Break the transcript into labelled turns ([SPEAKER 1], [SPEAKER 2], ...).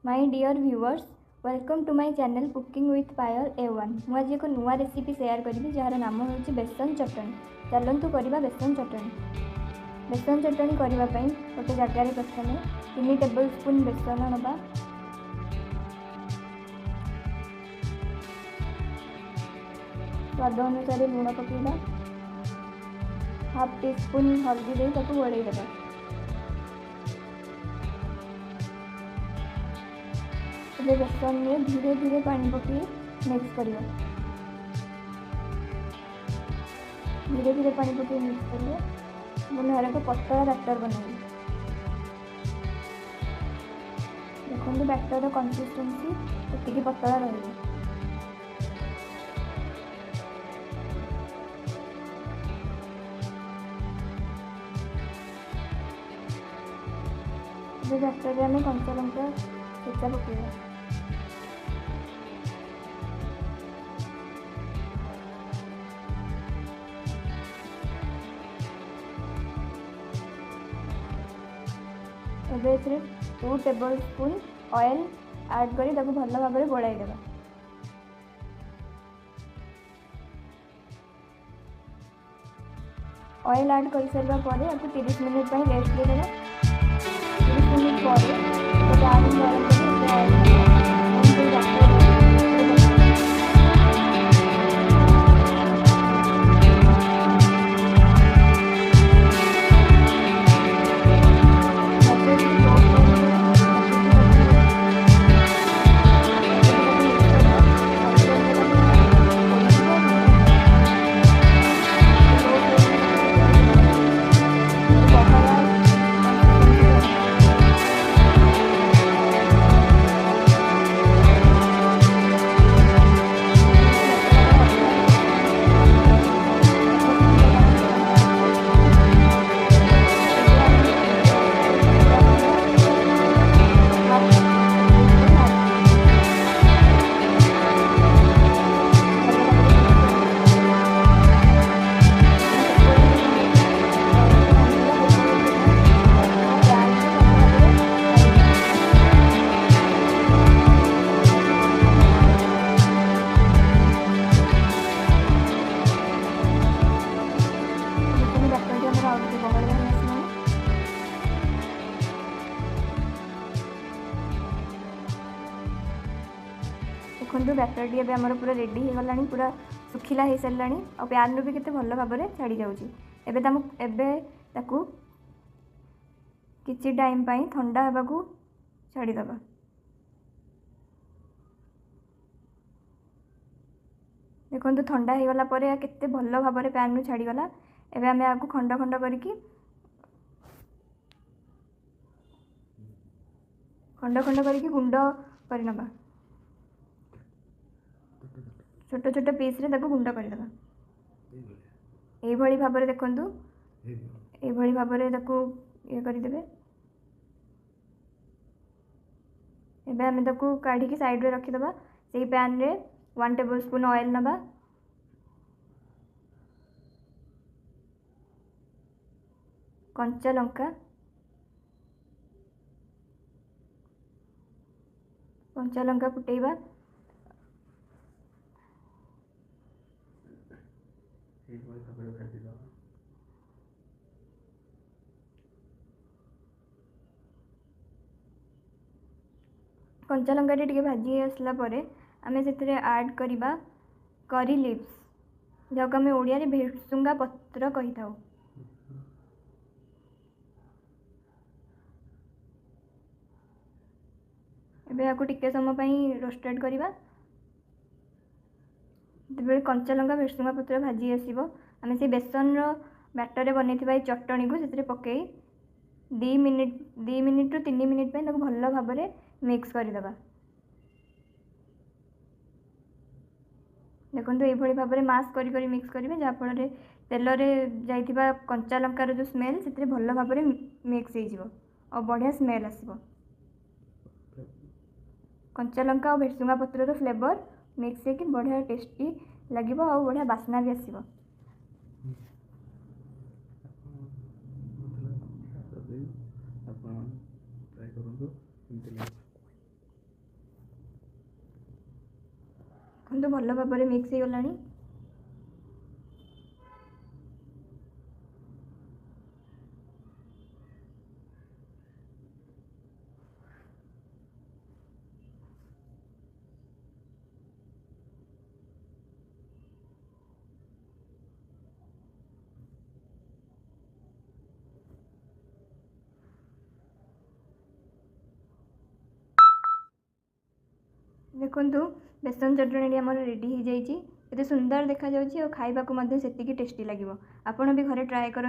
[SPEAKER 1] My dear viewers, welcome to my channel cooking with Payal A1। मुझे एक नुआ recipe share करी जार नाम हूँ बेसन चटनी। चलतु करवा बेसन चटनी। बेसन चटनी करने गोटे जगार प्रथम 3 टेबल स्पून बेसन नवा, स्वाद अनुसार लुण पकेगा, हाफ टी स्पून हल्दी दे गोड़े देगा। बेसन में धीरे धीरे पानी पकई मिक्स करिए। धीरे धीरे पानी पकई मिक्स करिए। मुझे एक पतला बैटर बनाइए। देखो बैटर कंसिस्टेंसी ये पतला रही। बैटर में कंचा लंका छेचा पकेगा। एबे 2 टेबल स्पून ऑयल ऐड करी भल भाव में गोलाई देगा। ऑयल ऐड कर सारा पर 30 मिनट रेस्ट दे देगा। 30 मिनट पर देखो बैटर टी आमर पूरा रेडी हो गला, पूरा सुखिला हो सारा और प्यान भी केते भल भाव में छाड़ी जाऊँगी। किसी टाइम ठंडा होगा छाड़ीदबा। देखो ठंडा हो गला केते भल भाव में प्यान छाड़ीगला। एबे आमे आगु खंड खंड करके गुंड करनबा। छोट छोट पीस रे गुंड करदबा। ये भाव में देखु ये भाव में ये करदे। एबे आमे काढ़ी साइड रे रखीदबा। से पैन रे 1 टेबल स्पून ऑयल नबा, कंचा लंका, फुटेबा। कंचा लंका टे भाजी आसला परे आमे से ऐड करिबा करी लिव्स, जहाँ आम ओडिया भेसुंगा पत्र कही था। एबे याकू टिके समय रोस्टेड करिबा। जब कंचा लंका भेसुंगा पत्र भाजी आसो आम से बेसन बैटर बनई चटनी को से पकई 2 मिनिट रु 3 मिनिट भल भाव में मिक्स करदबा। देखो ये भाव में मास करी मिक्स करेंगे, जहाँफल तेल रे जाइथिबा कंचा लंकार जो स्मेल से भल भाव में मिक्स हो और बढ़िया स्मेल आसो। कंचा लंका और भेसुंगा पत्र फ्लेवर मिक्स हो बढ़िया टेस्टी लगे और बढ़िया बास्ना भी आसो।
[SPEAKER 2] ଆପଣ ଟ୍ରାଏ କରନ୍ତୁ କେମିତି ଲାଗୁଛି।
[SPEAKER 1] देखो भल भाव मिक्स हो गलानी। देखु बेसन चटणी आमर रेडी हो जाए सुंदर देखा और खाइबा को टेस्टी लगे। आपण भी घरे ट्राए कर।